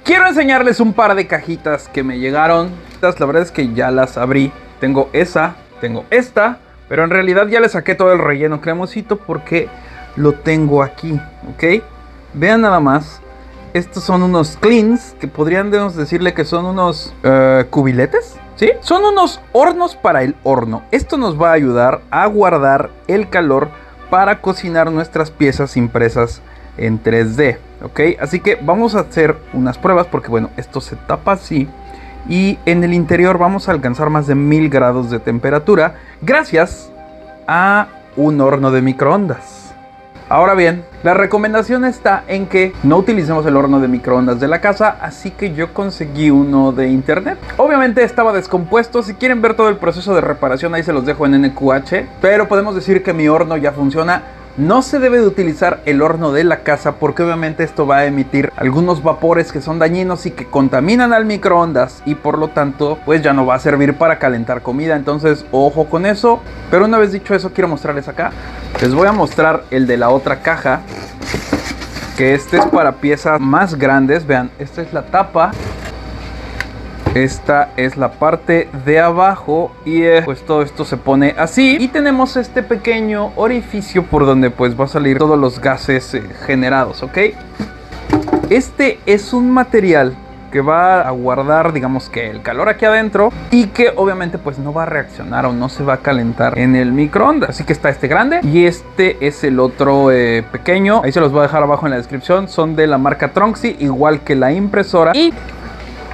quiero enseñarles un par de cajitas que me llegaron. La verdad es que ya las abrí. Tengo esa, tengo esta, pero en realidad ya le saqué todo el relleno cremosito porque lo tengo aquí, ¿ok? Vean nada más. Estos son unos cleans que podríamos decirle que son unos cubiletes, ¿sí? Son unos hornos para el horno. Esto nos va a ayudar a guardar el calor para cocinar nuestras piezas impresas en 3D, ¿ok? Así que vamos a hacer unas pruebas porque, bueno, esto se tapa así. Y en el interior vamos a alcanzar más de 1000 grados de temperatura gracias a un horno de microondas. Ahora bien, la recomendación está en que no utilicemos el horno de microondas de la casa, así que yo conseguí uno de internet. Obviamente estaba descompuesto. Si quieren ver todo el proceso de reparación, ahí se los dejo en NQH, pero podemos decir que mi horno ya funciona. No se debe de utilizar el horno de la casa porque obviamente esto va a emitir algunos vapores que son dañinos y que contaminan al microondas, y por lo tanto pues ya no va a servir para calentar comida. Entonces ojo con eso. Pero una vez dicho eso, quiero mostrarles acá. Les voy a mostrar el de la otra caja, que este es para piezas más grandes. Vean, esta es la tapa. Esta es la parte de abajo y pues todo esto se pone así. Y tenemos este pequeño orificio por donde pues va a salir todos los gases generados, ¿ok? Este es un material que va a guardar, digamos que el calor aquí adentro, y que obviamente pues no va a reaccionar o no se va a calentar en el microondas. Así que está este grande y este es el otro pequeño. Ahí se los voy a dejar abajo en la descripción. Son de la marca Tronxy, igual que la impresora. Y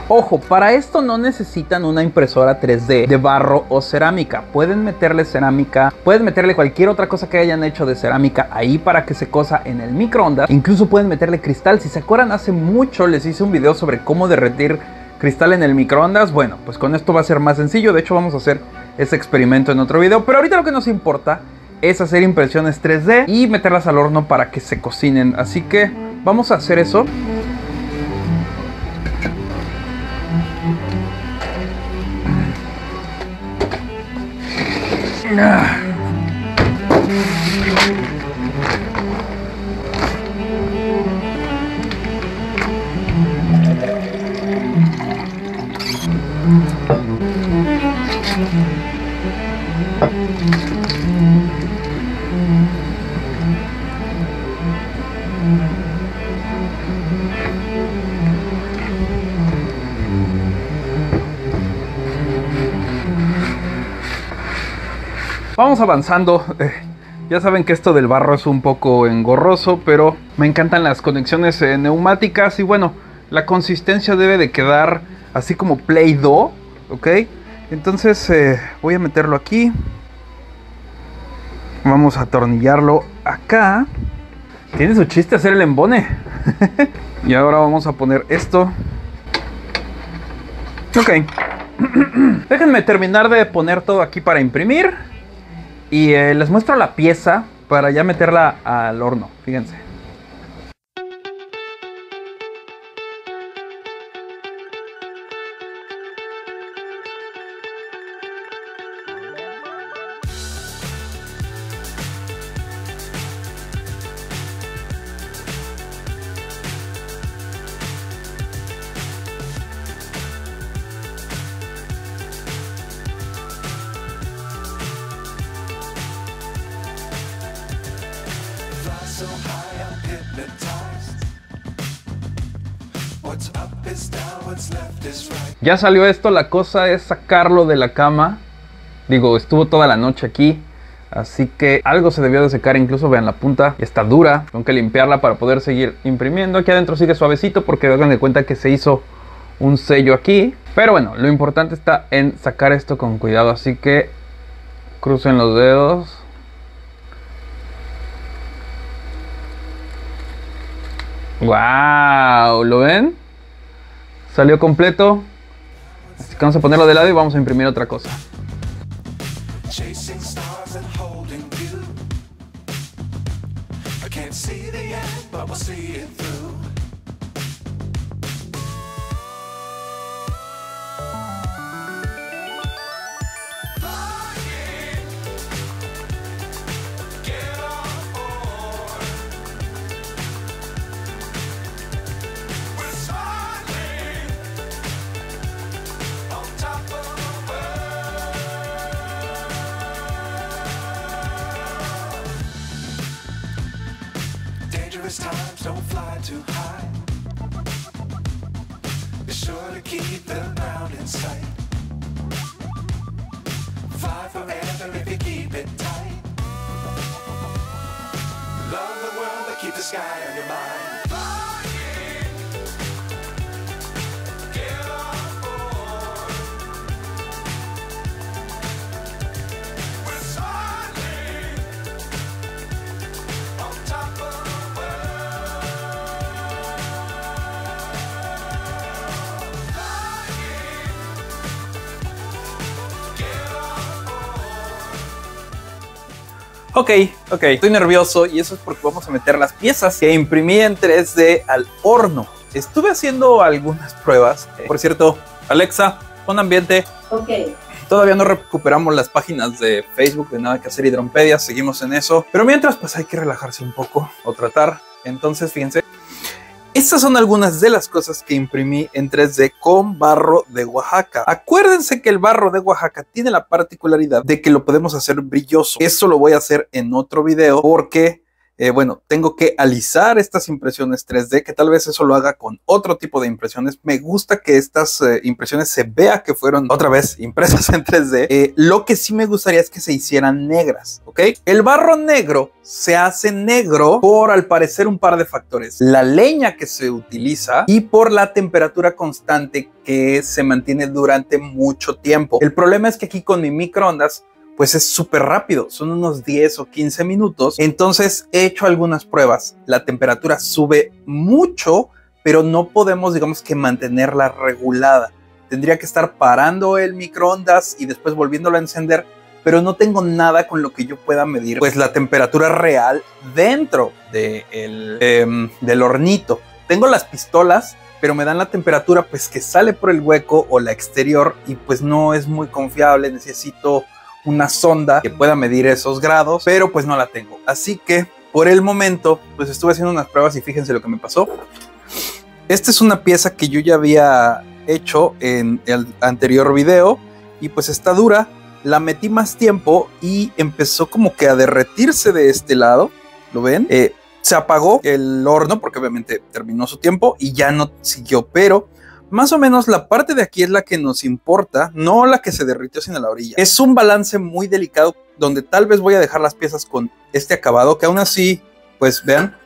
ojo, para esto no necesitan una impresora 3D de barro o cerámica. Pueden meterle cerámica, pueden meterle cualquier otra cosa que hayan hecho de cerámica ahí para que se cosa en el microondas. Incluso pueden meterle cristal. Si se acuerdan, hace mucho les hice un video sobre cómo derretir cristal en el microondas. Bueno, pues con esto va a ser más sencillo. De hecho, vamos a hacer ese experimento en otro video. Pero ahorita lo que nos importa es hacer impresiones 3D y meterlas al horno para que se cocinen. Así que vamos a hacer eso. Vamos avanzando. Ya saben que esto del barro es un poco engorroso, pero me encantan las conexiones neumáticas. Y bueno, la consistencia debe de quedar así como Play-Doh, ¿ok? Entonces voy a meterlo aquí. Vamos a atornillarlo acá. Tiene su chiste hacer el embone. Y ahora vamos a poner esto. Ok. Déjenme terminar de poner todo aquí para imprimir. Y les muestro la pieza para ya meterla al horno. Fíjense. Ya salió esto, la cosa es sacarlo de la cama. Digo, estuvo toda la noche aquí, así que algo se debió de secar. Incluso vean, la punta está dura, tengo que limpiarla para poder seguir imprimiendo. Aquí adentro sigue suavecito porque hagan de cuenta que se hizo un sello aquí. Pero bueno, lo importante está en sacar esto con cuidado, así que crucen los dedos. ¡Wow! ¿Lo ven? Salió completo. Así que vamos a ponerlo de lado y vamos a imprimir otra cosa. don't fly too high. Be sure to keep the ground in sight. Fly forever if you keep it tight. Love the world, but keep the sky on your mind. Ok, estoy nervioso y eso es porque vamos a meter las piezas que imprimí en 3D al horno. Estuve haciendo algunas pruebas. Por cierto, Alexa, pon ambiente. Ok. Todavía no recuperamos las páginas de Facebook de Nada que Hacer Hidrompedia, seguimos en eso. Pero mientras, pues hay que relajarse un poco o tratar. Entonces, fíjense. Estas son algunas de las cosas que imprimí en 3D con barro de Oaxaca. Acuérdense que el barro de Oaxaca tiene la particularidad de que lo podemos hacer brilloso. Eso lo voy a hacer en otro video porque, bueno, tengo que alisar estas impresiones 3D, que tal vez eso lo haga con otro tipo de impresiones. Me gusta que estas impresiones se vea que fueron otra vez impresas en 3D. Lo que sí me gustaría es que se hicieran negras, ¿ok? El barro negro se hace negro por, al parecer, un par de factores. La leña que se utiliza y por la temperatura constante que se mantiene durante mucho tiempo. El problema es que aquí con mi microondas pues es súper rápido, son unos 10 o 15 minutos. Entonces he hecho algunas pruebas. La temperatura sube mucho, pero no podemos, digamos que mantenerla regulada. Tendría que estar parando el microondas y después volviéndolo a encender, pero no tengo nada con lo que yo pueda medir pues la temperatura real dentro del hornito. Tengo las pistolas, pero me dan la temperatura pues que sale por el hueco o la exterior y pues no es muy confiable. Necesito una sonda que pueda medir esos grados, pero pues no la tengo. Así que por el momento pues estuve haciendo unas pruebas y fíjense lo que me pasó. Esta es una pieza que yo ya había hecho en el anterior video y pues está dura. La metí más tiempo y empezó como que a derretirse de este lado. ¿Lo ven? Se apagó el horno porque obviamente terminó su tiempo y ya no siguió, pero más o menos la parte de aquí es la que nos importa, no la que se derritió sino la orilla. Es un balance muy delicado donde tal vez voy a dejar las piezas con este acabado, que aún así, pues vean,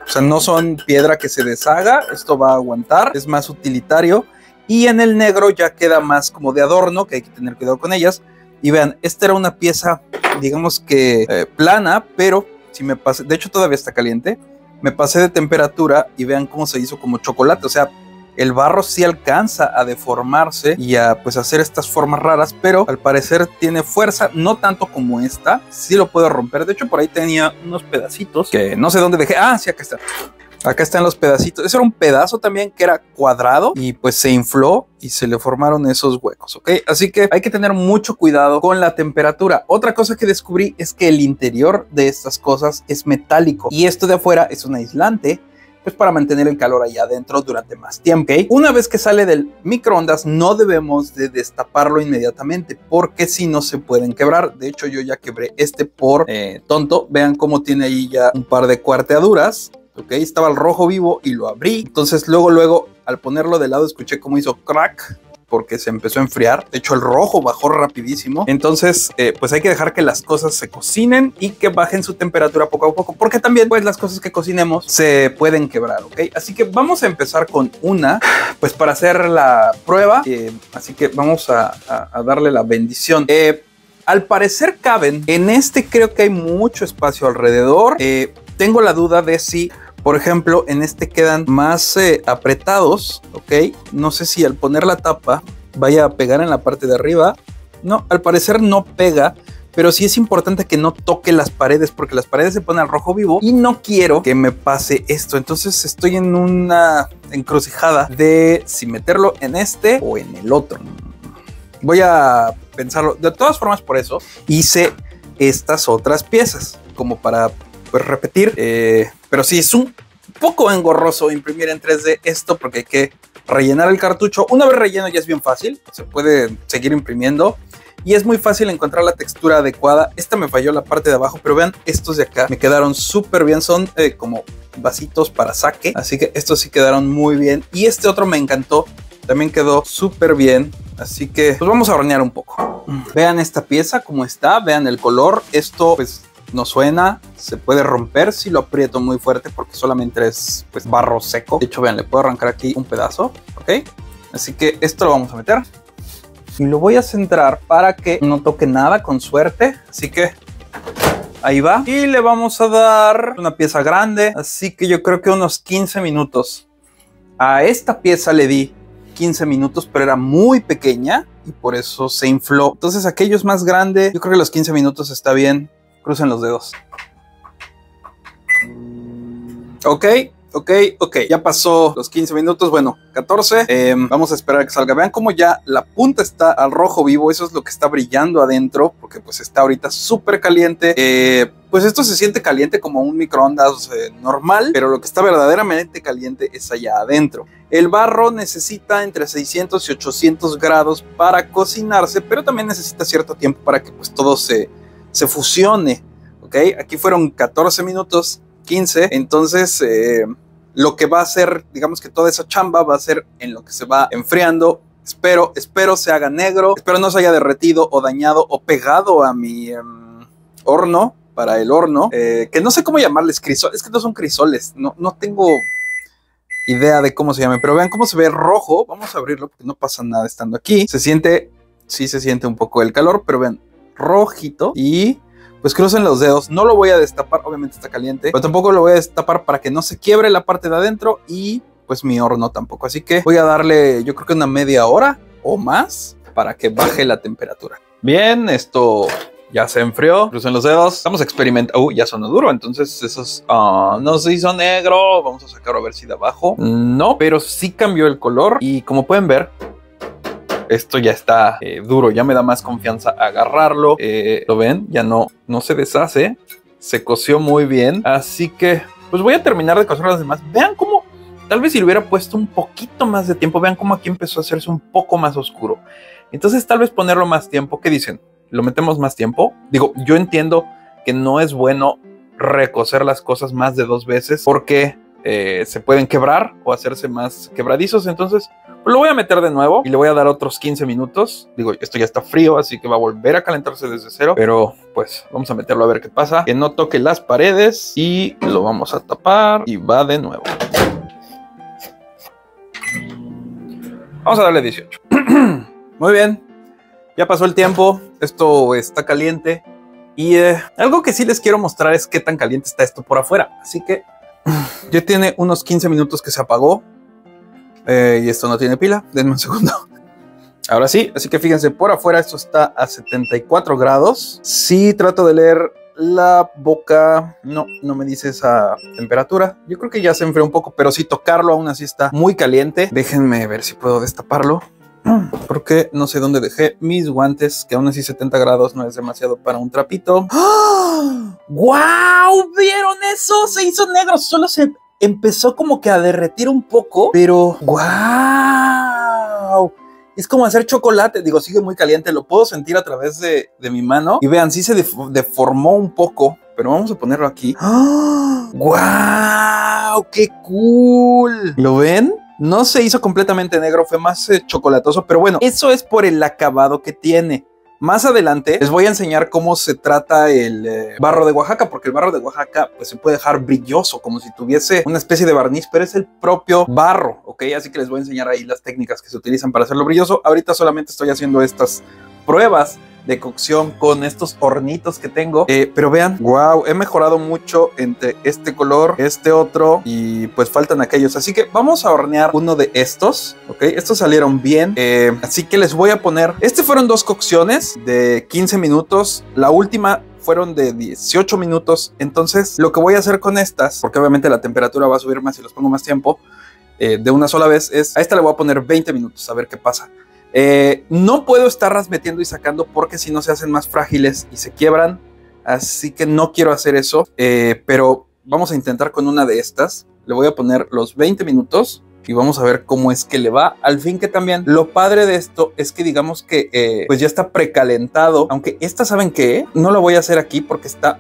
o sea, no son piedra que se deshaga, esto va a aguantar, es más utilitario. Y en el negro ya queda más como de adorno, que hay que tener cuidado con ellas. Y vean, esta era una pieza, digamos que plana, pero si me pasé, de hecho todavía está caliente, me pasé de temperatura y vean cómo se hizo como chocolate. O sea, el barro sí alcanza a deformarse y a pues hacer estas formas raras, pero al parecer tiene fuerza, no tanto como esta. Sí lo puedo romper. De hecho por ahí tenía unos pedacitos que no sé dónde dejé. Ah, sí, acá está. Acá están los pedacitos. Ese era un pedazo también que era cuadrado y pues se infló y se le formaron esos huecos, ¿ok? Así que hay que tener mucho cuidado con la temperatura. Otra cosa que descubrí es que el interior de estas cosas es metálico y esto de afuera es un aislante, pues para mantener el calor allá adentro durante más tiempo, ¿ok? Una vez que sale del microondas no debemos de destaparlo inmediatamente porque si no se pueden quebrar. De hecho yo ya quebré este por tonto. Vean cómo tiene ahí ya un par de cuarteaduras. Ok, estaba el rojo vivo y lo abrí. Entonces luego al ponerlo de lado escuché cómo hizo crack porque se empezó a enfriar. De hecho el rojo bajó rapidísimo. Entonces pues hay que dejar que las cosas se cocinen y que bajen su temperatura poco a poco, porque también pues las cosas que cocinemos se pueden quebrar, ok. Así que vamos a empezar con una pues para hacer la prueba. Así que vamos a darle la bendición. Al parecer caben. En este creo que hay mucho espacio alrededor. Tengo la duda de si, por ejemplo, en este quedan más apretados, ¿ok? No sé si al poner la tapa vaya a pegar en la parte de arriba. No, al parecer no pega, pero sí es importante que no toque las paredes porque las paredes se ponen al rojo vivo y no quiero que me pase esto. Entonces estoy en una encrucijada de si meterlo en este o en el otro. Voy a pensarlo. De todas formas, por eso hice estas otras piezas, como para pues repetir, pero sí es un poco engorroso imprimir en 3D esto porque hay que rellenar el cartucho. Una vez relleno ya es bien fácil, se puede seguir imprimiendo y es muy fácil encontrar la textura adecuada. Esta me falló la parte de abajo, pero vean estos de acá, me quedaron súper bien, son como vasitos para saque, así que estos sí quedaron muy bien, y este otro me encantó, también quedó súper bien. Así que pues vamos a hornear un poco. Vean esta pieza como está, vean el color. Esto pues no suena, se puede romper si lo aprieto muy fuerte porque solamente es pues barro seco. De hecho, vean, le puedo arrancar aquí un pedazo, ¿ok? Así que esto lo vamos a meter y lo voy a centrar para que no toque nada, con suerte. Así que ahí va. Y le vamos a dar una pieza grande, así que yo creo que unos 15 minutos. A esta pieza le di 15 minutos, pero era muy pequeña y por eso se infló. Entonces aquello es más grande. Yo creo que los 15 minutos está bien. Crucen los dedos. Ok. Ya pasó los 15 minutos. Bueno, 14. Vamos a esperar a que salga. Vean cómo ya la punta está al rojo vivo. Eso es lo que está brillando adentro, porque pues está ahorita súper caliente. Pues esto se siente caliente como un microondas normal, pero lo que está verdaderamente caliente es allá adentro. El barro necesita entre 600 y 800 grados para cocinarse, pero también necesita cierto tiempo para que pues todo se fusione. Ok, aquí fueron 14 minutos, 15. Entonces lo que va a hacer, digamos que toda esa chamba va a ser en lo que se va enfriando. Espero se haga negro, espero no se haya derretido o dañado o pegado a mi horno, para el horno, que no sé cómo llamarles, crisoles, es que no son crisoles, no tengo idea de cómo se llaman, pero vean cómo se ve rojo. Vamos a abrirlo porque no pasa nada estando aquí. Sí se siente un poco el calor, pero vean, rojito. Y pues crucen los dedos. No lo voy a destapar, obviamente está caliente, pero tampoco lo voy a destapar para que no se quiebre la parte de adentro y pues mi horno tampoco. Así que voy a darle, yo creo que una media hora o más para que baje la temperatura. Bien, esto ya se enfrió. Crucen los dedos. Estamos experimentando. Ya sonó duro. Entonces esos no se hizo negro. Vamos a sacarlo a ver si de abajo. No, pero sí cambió el color. Y como pueden ver, esto ya está duro. Ya me da más confianza agarrarlo. ¿Lo ven? Ya no se deshace. Se coció muy bien. Así que pues voy a terminar de cocer las demás. Vean cómo, tal vez si le hubiera puesto un poquito más de tiempo. Vean cómo aquí empezó a hacerse un poco más oscuro. Entonces tal vez ponerlo más tiempo. ¿Qué dicen? ¿Lo metemos más tiempo? Digo, yo entiendo que no es bueno recocer las cosas más de 2 veces porque se pueden quebrar o hacerse más quebradizos. Entonces pues lo voy a meter de nuevo y le voy a dar otros 15 minutos. Digo, esto ya está frío, así que va a volver a calentarse desde cero. Pero pues vamos a meterlo a ver qué pasa. Que no toque las paredes y lo vamos a tapar y va de nuevo. Vamos a darle 18. Muy bien. Ya pasó el tiempo, esto está caliente y algo que sí les quiero mostrar es qué tan caliente está esto por afuera. Así que ya tiene unos 15 minutos que se apagó y esto no tiene pila. Denme un segundo. Ahora sí, así que fíjense, por afuera esto está a 74 grados. Sí, trato de leer la boca. No me dice esa temperatura. Yo creo que ya se enfrió un poco, pero sí tocarlo aún así está muy caliente. Déjenme ver si puedo destaparlo, porque no sé dónde dejé mis guantes, que aún así 70 grados no es demasiado para un trapito. ¡Oh! ¡Wow! ¿Vieron eso? Se hizo negro, solo se empezó como que a derretir un poco, pero ¡wow! Es como hacer chocolate. Digo, sigue muy caliente, lo puedo sentir a través de mi mano. Y vean, sí se deformó un poco, pero vamos a ponerlo aquí. ¡Oh! ¡Wow! ¡Qué cool! ¿Lo ven? No se hizo completamente negro, fue más chocolatoso, pero bueno, eso es por el acabado que tiene. Más adelante les voy a enseñar cómo se trata el barro de Oaxaca, porque el barro de Oaxaca pues se puede dejar brilloso, como si tuviese una especie de barniz, pero es el propio barro, ¿ok? Así que les voy a enseñar ahí las técnicas que se utilizan para hacerlo brilloso. Ahorita solamente estoy haciendo estas pruebas de cocción con estos hornitos que tengo, pero vean, wow, he mejorado mucho entre este color, este otro, y pues faltan aquellos, así que vamos a hornear uno de estos, ok, estos salieron bien, así que les voy a poner, fueron 2 cocciones de 15 minutos, la última fueron de 18 minutos, entonces lo que voy a hacer con estas, porque obviamente la temperatura va a subir más si los pongo más tiempo, de una sola vez, a esta le voy a poner 20 minutos, a ver qué pasa. No puedo estarlas metiendo y sacando porque si no se hacen más frágiles y se quiebran, así que no quiero hacer eso, pero vamos a intentar con una de estas. Le voy a poner los 20 minutos y vamos a ver cómo es que le va. Al fin que también lo padre de esto es que digamos que pues ya está precalentado, aunque esta, ¿saben qué? No lo voy a hacer aquí porque está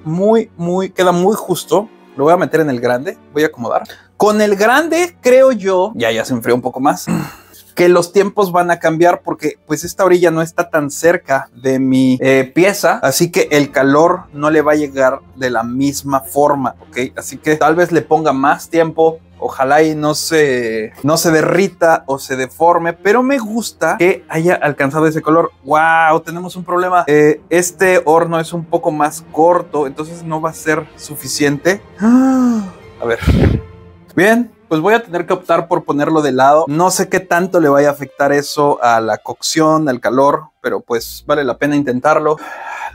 queda muy justo. Lo voy a meter en el grande, voy a acomodar. Con el grande creo yo, ya se enfrió un poco más, que los tiempos van a cambiar porque pues esta orilla no está tan cerca de mi pieza, así que el calor no le va a llegar de la misma forma, ¿ok? Así que tal vez le ponga más tiempo, ojalá y no se derrita o se deforme, pero me gusta que haya alcanzado ese color. ¡Wow! Tenemos un problema. Este horno es un poco más corto, entonces no va a ser suficiente. A ver. Bien. Pues voy a tener que optar por ponerlo de lado. No sé qué tanto le vaya a afectar eso a la cocción, al calor, pero pues vale la pena intentarlo.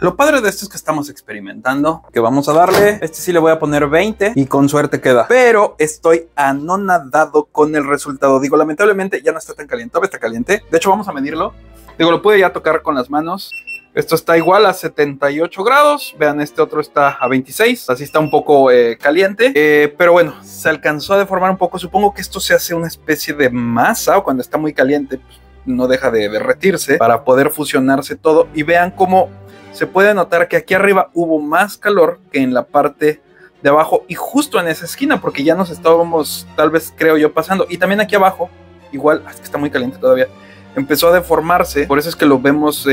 Lo padre de esto es que estamos experimentando, que vamos a darle, este sí le voy a poner 20 y con suerte queda. Pero estoy anonadado con el resultado. Digo, lamentablemente ya no está tan caliente, todavía está caliente. De hecho, vamos a medirlo. Digo, lo pude ya tocar con las manos. Esto está igual a 78 grados. Vean, este otro está a 26. Así está un poco caliente. Pero bueno, se alcanzó a deformar un poco. Supongo que esto se hace una especie de masa o cuando está muy caliente pues, no deja de derretirse para poder fusionarse todo. Y vean cómo se puede notar que aquí arriba hubo más calor que en la parte de abajo. Y justo en esa esquina, porque ya nos estábamos, tal vez creo yo, pasando. Y también aquí abajo, igual, es que está muy caliente todavía. Empezó a deformarse. Por eso es que lo vemos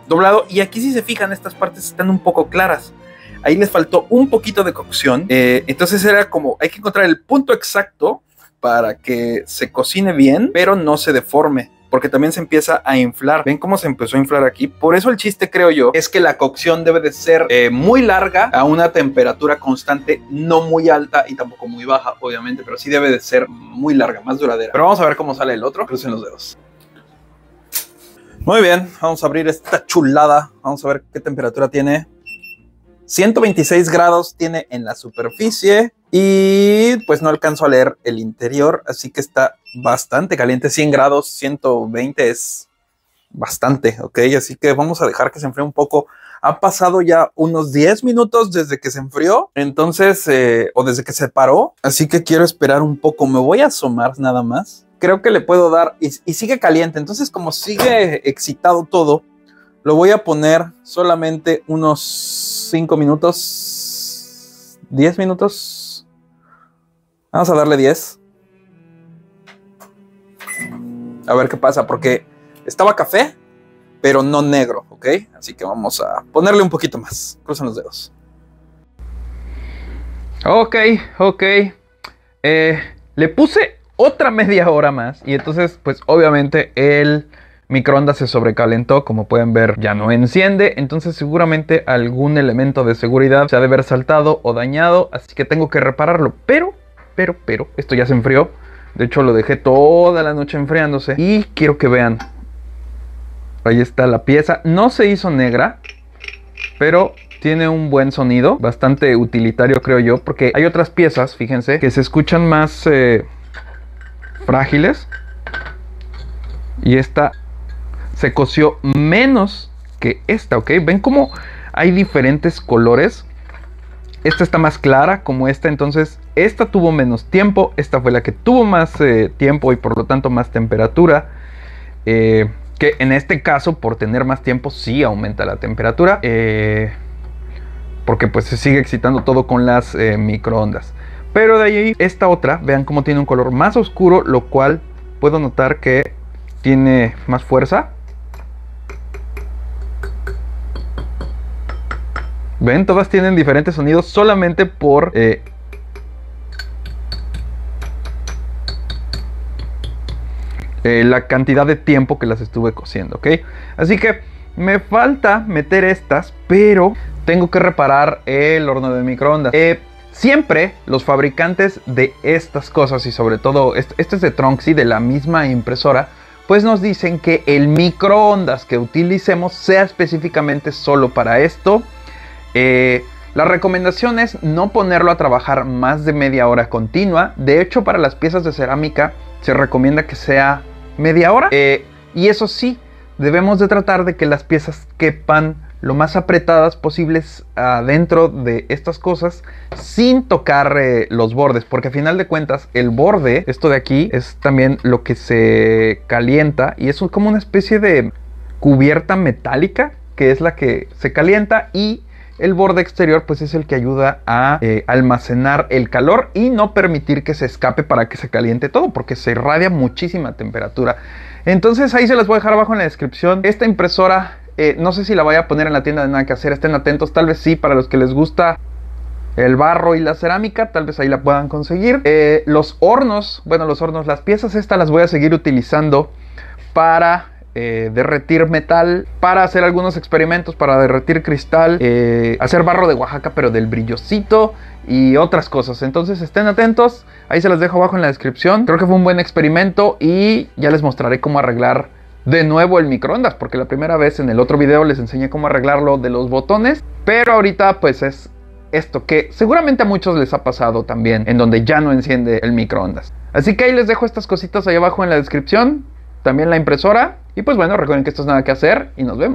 doblado, y aquí si se fijan estas partes están un poco claras, ahí les faltó un poquito de cocción, entonces era como hay que encontrar el punto exacto para que se cocine bien pero no se deforme, porque también se empieza a inflar. ¿Ven cómo se empezó a inflar aquí? Por eso el chiste, creo yo, es que la cocción debe de ser muy larga a una temperatura constante, no muy alta y tampoco muy baja, obviamente, pero sí debe de ser muy larga, más duradera. Pero vamos a ver cómo sale el otro. Crucen los dedos. Muy bien, vamos a abrir esta chulada. Vamos a ver qué temperatura tiene. 126 grados tiene en la superficie y pues no alcanzo a leer el interior, así que está bastante caliente. 100 grados, 120 es bastante, ¿ok? Así que vamos a dejar que se enfríe un poco. Ha pasado ya unos 10 minutos desde que se enfrió, entonces, o desde que se paró, así que quiero esperar un poco. Me voy a asomar nada más. Creo que le puedo dar, y sigue caliente, entonces como sigue excitado todo, lo voy a poner solamente unos 5 minutos, 10 minutos. Vamos a darle 10. A ver qué pasa, porque estaba café, pero no negro, ¿ok? Así que vamos a ponerle un poquito más. Cruzan los dedos. Ok. Le puse otra media hora más y entonces pues obviamente el microondas se sobrecalentó. Como pueden ver, ya no enciende, entonces seguramente algún elemento de seguridad se ha de haber saltado o dañado, así que tengo que repararlo. Pero esto ya se enfrió. De hecho lo dejé toda la noche enfriándose y quiero que vean, ahí está la pieza. No se hizo negra, pero tiene un buen sonido, bastante utilitario, creo yo, porque hay otras piezas, fíjense, que se escuchan más frágiles, y esta se coció menos que esta, ¿ok? Ven cómo hay diferentes colores. Esta está más clara como esta, entonces esta tuvo menos tiempo, esta fue la que tuvo más tiempo y por lo tanto más temperatura, que en este caso, por tener más tiempo, sí aumenta la temperatura, porque pues se sigue excitando todo con las microondas. Pero de ahí, esta otra, vean cómo tiene un color más oscuro, lo cual puedo notar que tiene más fuerza. Ven, todas tienen diferentes sonidos solamente por la cantidad de tiempo que las estuve cociendo, ¿ok? Así que me falta meter estas, pero tengo que reparar el horno de microondas. Siempre los fabricantes de estas cosas, y sobre todo este es de Tronxy, de la misma impresora, pues nos dicen que el microondas que utilicemos sea específicamente solo para esto. La recomendación es no ponerlo a trabajar más de media hora continua. De hecho, para las piezas de cerámica se recomienda que sea media hora. Y eso sí, debemos de tratar de que las piezas quepan lo más apretadas posibles adentro de estas cosas sin tocar los bordes, porque a final de cuentas el borde, esto de aquí, es también lo que se calienta y es como una especie de cubierta metálica que es la que se calienta, y el borde exterior pues es el que ayuda a almacenar el calor y no permitir que se escape para que se caliente todo, porque se irradia muchísima temperatura. Entonces ahí se las voy a dejar abajo en la descripción. Esta impresora no sé si la voy a poner en la tienda de Nada Que Hacer, estén atentos, tal vez sí, para los que les gusta el barro y la cerámica, tal vez ahí la puedan conseguir. Los hornos, las piezas estas las voy a seguir utilizando para derretir metal, para hacer algunos experimentos, para derretir cristal, hacer barro de Oaxaca pero del brillosito y otras cosas. Entonces estén atentos, ahí se las dejo abajo en la descripción. Creo que fue un buen experimento y ya les mostraré cómo arreglar de nuevo el microondas, porque la primera vez en el otro video les enseñé cómo arreglarlo de los botones, pero ahorita pues es esto que seguramente a muchos les ha pasado también, en donde ya no enciende el microondas. Así que ahí les dejo estas cositas ahí abajo en la descripción, también la impresora. Y pues bueno, recuerden que esto es Nada Que Hacer y nos vemos.